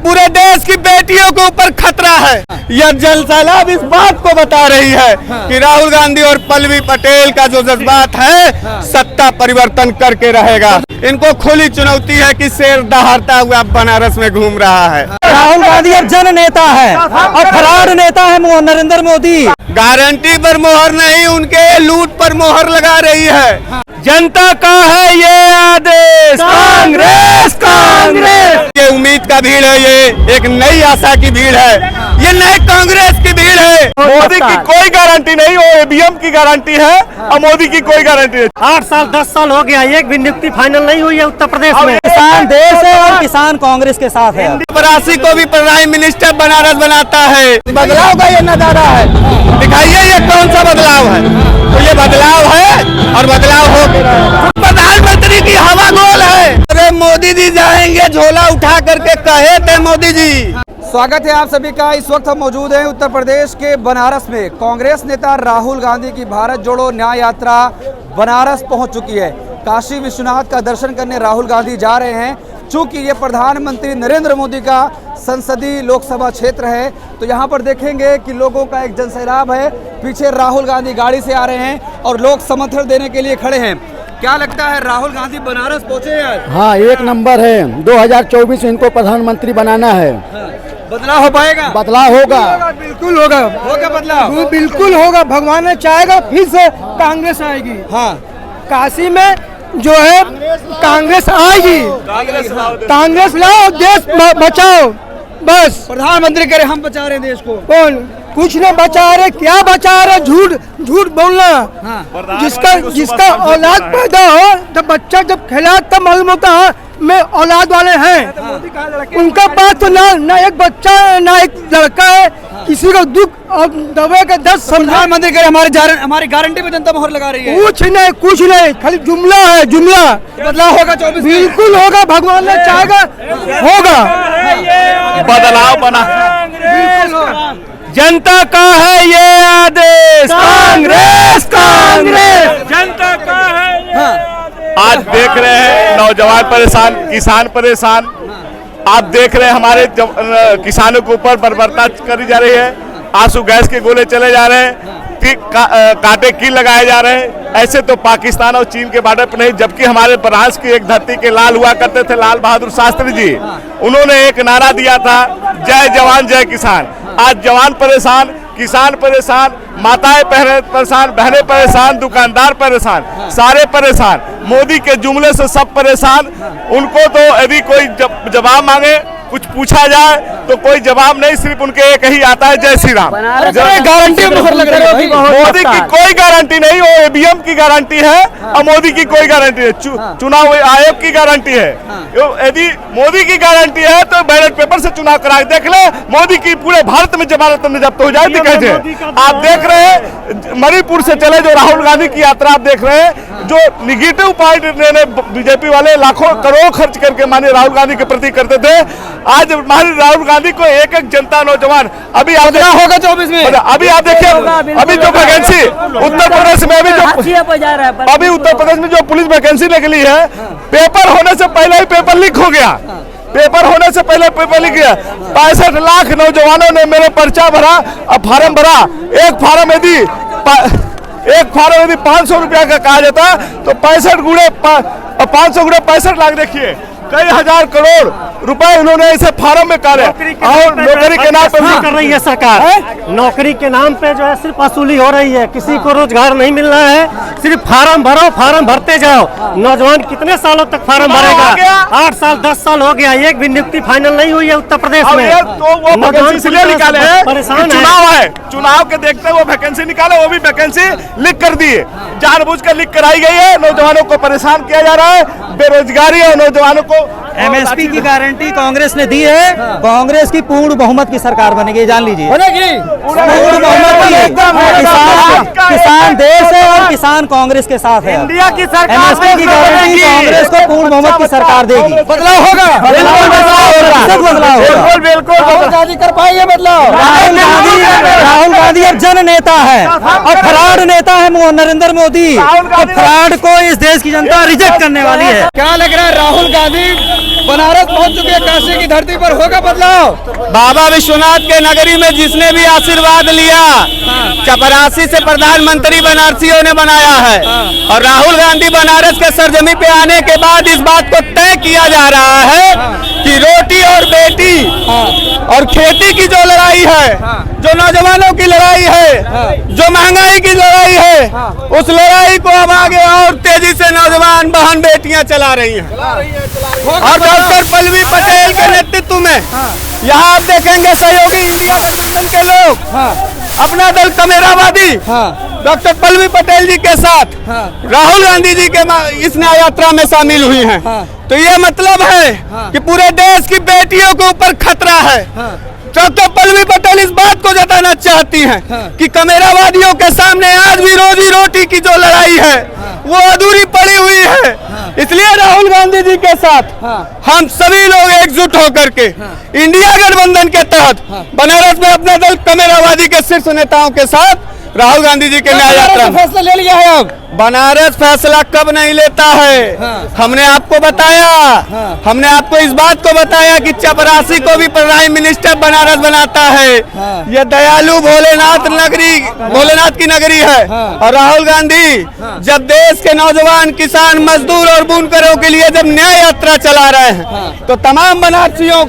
पूरे देश की बेटियों के ऊपर खतरा है। यह जल सैलाब इस बात को बता रही है कि राहुल गांधी और पल्लवी पटेल का जो जज्बात है सत्ता परिवर्तन करके रहेगा। इनको खुली चुनौती है कि शेर दहाड़ता हुआ बनारस में घूम रहा है। राहुल गांधी अब जन नेता है और फरार नेता है नरेंद्र मोदी। गारंटी पर मोहर नहीं, उनके लूट पर मोहर लगा रही है। जनता का है ये आदेश, कांग्रेस कांग्रेस। ये उम्मीद का भीड़ है, ये एक नई आशा की भीड़ है, ये नए कांग्रेस की भीड़ है। मोदी की कोई गारंटी नहीं, वो ईवीएम की गारंटी है और मोदी की कोई गारंटी नहीं। 8 साल 10 साल हो गया, एक भी नियुक्ति फाइनल नहीं हुई है उत्तर प्रदेश में। किसान देश है और किसान कांग्रेस के साथ है। बरासी को भी प्राइम मिनिस्टर बनारस बनाता है। बदलाव का ये नजारा है, दिखाइए ये कौन सा बदलाव है। तो ये बदलाव है और बदलाव हो प्रधानमंत्री की हवा गोल है। अरे मोदी जी जाएंगे झोला उठा करके, कहे थे मोदी जी। स्वागत है आप सभी का। इस वक्त हम मौजूद हैं उत्तर प्रदेश के बनारस में। कांग्रेस नेता राहुल गांधी की भारत जोड़ो न्याय यात्रा बनारस पहुंच चुकी है। काशी विश्वनाथ का दर्शन करने राहुल गांधी जा रहे हैं। चूंकि ये प्रधानमंत्री नरेंद्र मोदी का संसदीय लोकसभा क्षेत्र है, तो यहाँ पर देखेंगे कि लोगों का एक जनसैलाब है। पीछे राहुल गांधी गाड़ी से आ रहे हैं और लोग समर्थन देने के लिए खड़े हैं। क्या लगता है, राहुल गांधी बनारस पहुंचे हैं? हाँ, एक नंबर है। 2024 में इनको प्रधानमंत्री बनाना है। बदलाव हो पाएगा? बदलाव होगा, बिल्कुल होगा। होगा बदलाव, बिल्कुल होगा। भगवान ने चाहेगा फिर से कांग्रेस आएगी। हाँ, काशी में जो है कांग्रेस आएगी। कांग्रेस लाओ, देश बचाओ। बस प्रधानमंत्री करे हम बचा रहे हैं देश को। कौन कुछ नहीं बचा रहे, क्या बचा रहे? झूठ झूठ बोलना। हाँ। जिसका औलाद पैदा हो, जब बच्चा जब खिला तब मालूम होता है में औलाद वाले हैं। उनका पास तो ना एक बच्चा है ना एक लड़का है। किसी को दुख और दबे के 10 प्रधानमंत्री करे हमारी गारंटी में जनता मोहर लगा रही है। कुछ नहीं, खाली जुमला है, जुमला। बदलाव होगा 24 में? बिल्कुल होगा, भगवान ने चाहेगा होगा। बदलाव बना, बिल्कुल होगा। जनता का है ये आदेश, कांग्रेस कांग्रेस। जनता का है। आज देख रहे हैं नौजवान परेशान, किसान परेशान। आप देख रहे हैं हमारे किसानों के ऊपर बर्बरता करी जा रही है। आंसू गैस के गोले चले जा रहे हैं, कांटे कील लगाए जा रहे हैं। ऐसे तो पाकिस्तान और चीन के बॉर्डर पर नहीं, जबकि हमारे बनारस की एक धरती के लाल हुआ करते थे, लाल बहादुर शास्त्री जी। उन्होंने एक नारा दिया था, जय जवान जय किसान। आज जवान परेशान, किसान परेशान, माताएं परेशान, बहनें परेशान, दुकानदार परेशान, सारे परेशान। मोदी के जुमले से सब परेशान। उनको तो यदि कोई जवाब मांगे, कुछ पूछा जाए तो कोई जवाब नहीं, सिर्फ उनके एक ही आता है, जय श्री राम। गारंटी मोहर लग रही है। मोदी की कोई गारंटी नहीं, वो ईवीएम की गारंटी है और मोदी की कोई गारंटी है, चुनाव आयोग की गारंटी है। यदि मोदी की गारंटी है तो बैलेट पेपर से चुनाव करा देख ले। मोदी की पूरे भारत में जमानत जब्त हो जाए कैसे? आप देख रहे हैं मणिपुर से चले जो राहुल गांधी की यात्रा, आप देख रहे हैं जो निगेटिव पॉइंट बीजेपी वाले लाखों करोड़ खर्च करके माननीय राहुल गांधी के प्रति करते थे। आज माननीय राहुल गांधी को एक एक जनता नौजवान, अभी होगा 24 में। अभी आप देखिए, अभी जो वैकेंसी उत्तर प्रदेश में अभी उत्तर प्रदेश में जो पुलिस वैकेंसी निकली है, पेपर होने से पहले ही पेपर लीक हो गया। पेपर होने से पहले पेपर लीक गया। 65 लाख नौजवानों ने मेरे पर्चा भरा और फार्म भरा। एक फार्म यदि 500 रुपया का कहा जाता तो 65 गुणे 500 गुणे 65 लाख। देखिए कई हजार करोड़ रुपए उन्होंने इसे फार्म में काले और नौकरी के नाम पे कर रही है सरकार। नौकरी के नाम पे जो है सिर्फ वसूली हो रही है, किसी को रोजगार नहीं मिल रहा है। सिर्फ फार्म भरो, फार्म भरते जाओ। नौजवान कितने सालों तक फार्म भरेगा? 8 साल 10 साल हो गया, एक भी नियुक्ति फाइनल नहीं हुई है उत्तर प्रदेश में। तो वो वैकेंसी इसलिए निकाले हैं, चुनाव है, चुनाव के देखते वो वैकेंसी निकाले, वो भी वैकेंसी लीक कर दी है, जानबूझ कर लीक कराई गई है। नौजवानों को परेशान किया जा रहा है, बेरोजगारी और नौजवानों को एमएसपी की गारंटी कांग्रेस ने दी है। कांग्रेस की पूर्ण बहुमत की सरकार बनेगी, जान लीजिए। पूर्ण बहुमत की एकदम। किसान देश है और किसान कांग्रेस के साथ है। इंडिया की सरकार एमएसपी की गारंटी कांग्रेस को पूर्ण बहुमत की सरकार देगी। बदलाव होगा, बदलाव होगा। बिल्कुल। जी कर पाएंगे बदलाव? राहुल गांधी अब जन नेता है और फ्रॉड नेता है नरेंद्र मोदी। तो फ्रॉड को इस देश की जनता रिजेक्ट करने वाली है। क्या लग रहा है, राहुल गांधी बनारस पहुंच चुके हैं, काशी की धरती पर होगा बदलाव? बाबा विश्वनाथ के नगरी में जिसने भी आशीर्वाद लिया, चपरासी से प्रधानमंत्री बनारसियों ने बनाया है। और राहुल गांधी बनारस के सरजमी पे आने के बाद इस बात को तय किया जा रहा है कि रोटी और बेटी और खेती की जो लड़ाई है, जो नौजवानों की लड़ाई है, जो महंगाई की लड़ाई है, उस लड़ाई को अब आगे और तेजी से नौजवान बहन बेटियां चला रही हैं। और डॉक्टर पल्लवी पटेल के नेतृत्व में यहाँ आप देखेंगे सहयोगी इंडिया गठबंधन के लोग, अपना दल कमेरावादी डॉक्टर पल्लवी पटेल जी के साथ राहुल गांधी जी के इस न्याय यात्रा में शामिल हुई हैं। तो ये मतलब है कि पूरे देश की बेटियों के ऊपर खतरा है। डॉक्टर पल्लवी पटेल इस बात को जताना चाहती हैं कि कमेरावादियों के सामने आज भी रोजी रोटी की जो लड़ाई है वो अधूरी पड़ी हुई है। इसलिए राहुल गांधी जी के साथ हम सभी लोग एकजुट होकर के इंडिया गठबंधन के तहत बनारस में अपना दल कमेरावादी के शीर्ष नेताओं के साथ राहुल गांधी जी के न्याय यात्रा में फैसला ले लिया है। अब बनारस फैसला कब नहीं लेता है, हमने आपको बताया, हमने आपको इस बात को बताया कि चपरासी को भी प्राइम मिनिस्टर बनारस बनाता है। यह दयालु भोलेनाथ की नगरी है। और राहुल गांधी जब देश के नौजवान, किसान, मजदूर और बुनकरों के लिए जब न्याय यात्रा चला रहे हैं तो तमाम बनारसियों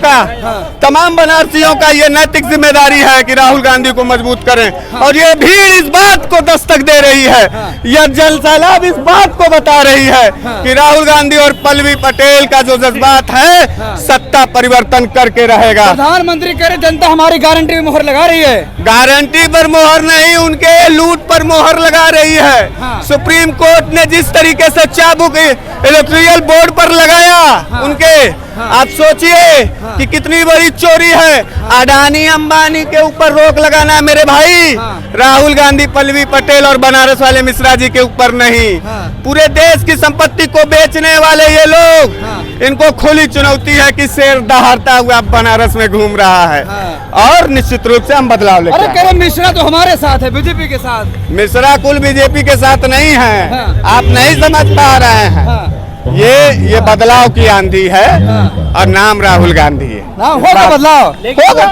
का ये नैतिक जिम्मेदारी है कि राहुल गांधी को मजबूत करें। और ये भीड़ इस बात को दस्तक दे रही है, यह सैलाब इस बात को बता रही है कि राहुल गांधी और पल्लवी पटेल का जो जज्बात है सत्ता परिवर्तन करके रहेगा। प्रधानमंत्री कह रहे जनता हमारी गारंटी में मोहर लगा रही है। गारंटी पर मोहर नहीं, उनके लूट पर मोहर लगा रही है। सुप्रीम कोर्ट ने जिस तरीके से चाबुक इलेक्टोरल बोर्ड पर लगाया उनके, आप सोचिए कि कितनी बड़ी चोरी है। अडानी अंबानी के ऊपर रोक लगाना है मेरे भाई, राहुल गांधी, पल्लवी पटेल और बनारस वाले मिश्रा जी के ऊपर नहीं। पूरे देश की संपत्ति को बेचने वाले ये लोग, इनको खुली चुनौती है कि शेर दहाड़ता हुआ बनारस में घूम रहा है। और निश्चित रूप से हम बदलाव लेकर अरे कह मिश्रा तो हमारे साथ है, बीजेपी के साथ। मिश्रा कुल बीजेपी के साथ नहीं है, आप नहीं समझ पा रहे हैं। ये बदलाव की आंधी है और नाम राहुल गांधी है। होगा बदलाव, होगा।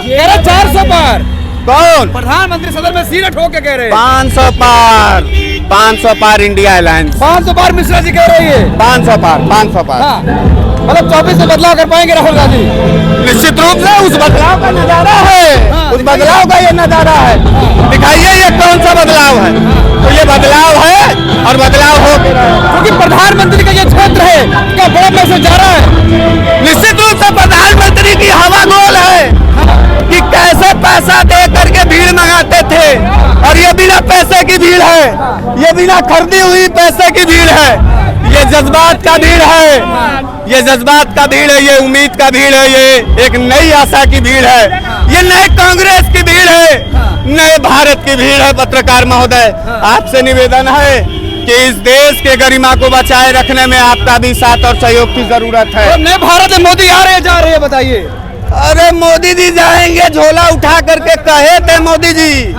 400 पार कौन प्रधानमंत्री सदन में सीधे ठोक के कह रहे हैं 500 पार इंडिया अलायंस। 500 पार मिश्रा जी कह रही है। 500 पार मतलब 24 में बदलाव कर पाएंगे राहुल गांधी? निश्चित रूप से उस बदलाव का नजारा है, उस बदलाव का ये नजारा है। दिखाइए ये कौन सा बदलाव है। तो ये बदलाव है और बदलाव हो क्योंकि प्रधानमंत्री का ये क्षेत्र है, क्या बड़ा मैसेज जा रहा है? निश्चित रूप से प्रधानमंत्री की हवा गोल है कि कैसे पैसा दे करके भीड़ मंगाते थे, और ये बिना पैसे की भीड़ है, ये बिना खरीदी हुई पैसे की भीड़ है। ये जज्बात का भीड़ है, ये जज्बात का भीड़ है, ये उम्मीद का भीड़ है, ये एक नई आशा की भीड़ है, ये नए कांग्रेस की भीड़ है, नए भारत की भीड़ है। पत्रकार महोदय, आपसे निवेदन है कि इस देश के गरिमा को बचाए रखने में आपका भी साथ और सहयोग की जरूरत है। तो नए भारत में मोदी आ रहे हैं, जा रहे हैं, बताइए। अरे मोदी जी जाएंगे, झोला उठा करके कहे थे मोदी जी।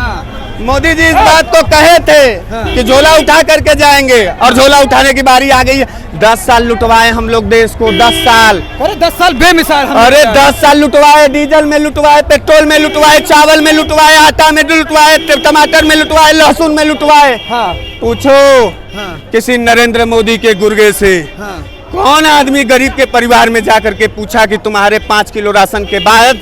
मोदी जी इस बात को कहे थे कि झोला उठा करके जाएंगे, और झोला उठाने की बारी आ गई है। 10 साल लुटवाए हम लोग देश को, 10 साल। अरे 10 साल बेमिसाल। अरे 10 साल लुटवाए, डीजल में लुटवाए, पेट्रोल में लुटवाए, चावल में लुटवाए, आटा में लुटवाए, टमाटर में लुटवाए, लहसुन में लुटवाए। पूछो किसी नरेंद्र मोदी के गुर्गे से, कौन आदमी गरीब के परिवार में जाकर के पूछा कि तुम्हारे 5 किलो राशन के बाद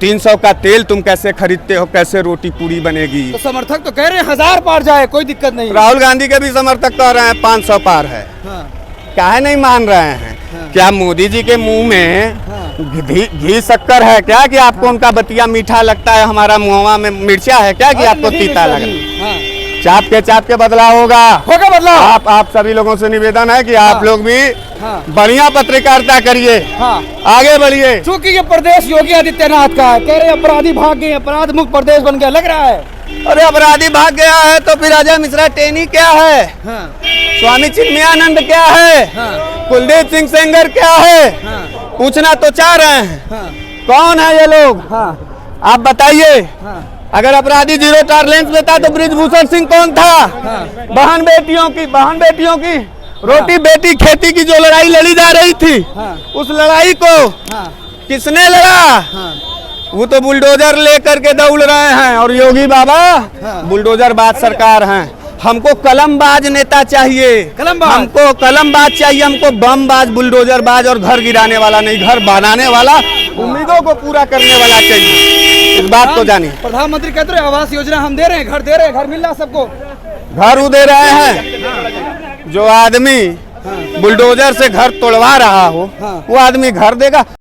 300 का तेल तुम कैसे खरीदते हो, कैसे रोटी पूरी बनेगी? तो समर्थक तो कह रहे हैं 1000 पार जाए, कोई दिक्कत नहीं। राहुल गांधी के भी समर्थक कह रहे हैं 500 पार है। काहे नहीं मान रहे हैं? क्या मोदी जी के मुंह में घी शक्कर है क्या कि आपको उनका बतिया मीठा लगता है, हमारा मुंहवा में मिर्चा है क्या कि आपको तीता लगे? चाप के बदलाव होगा बदलाव। आप सभी लोगों से निवेदन है कि आप लोग भी बढ़िया पत्रकारिता करिए, आगे बढ़िए। चूंकि ये प्रदेश योगी आदित्यनाथ का है, कह रहे अपराधी भाग गए, अपराध मुक्त प्रदेश बन गया, लग रहा है। अरे अपराधी भाग गया है तो फिर अजय मिश्रा टेनी क्या है? स्वामी चिन्मयानंद क्या है? कुलदीप सिंह सेंगर क्या है? पूछना तो चाह रहे हैं कौन है ये लोग? आप बताइए, अगर अपराधी जीरो टॉलरेंस में था तो बृजभूषण सिंह कौन था? बहन बेटियों की रोटी बेटी खेती की जो लड़ाई लड़ी जा रही थी, उस लड़ाई को किसने लड़ा? वो तो बुलडोजर लेकर के दौड़ रहे हैं, और योगी बाबा बुलडोजर बाज सरकार हैं। हमको कलमबाज नेता चाहिए, हमको कलमबाज चाहिए, हमको बमबाज, बुलडोजरबाज और घर गिराने वाला नहीं, घर बनाने वाला, उम्मीदों को पूरा करने वाला चाहिए। इस बात को जानिए। प्रधानमंत्री कहते रहे आवास योजना हम दे रहे हैं, घर मिल रहा सबको। घर वो दे रहे हैं, जो आदमी बुलडोजर से घर तोड़वा रहा हो वो आदमी घर देगा।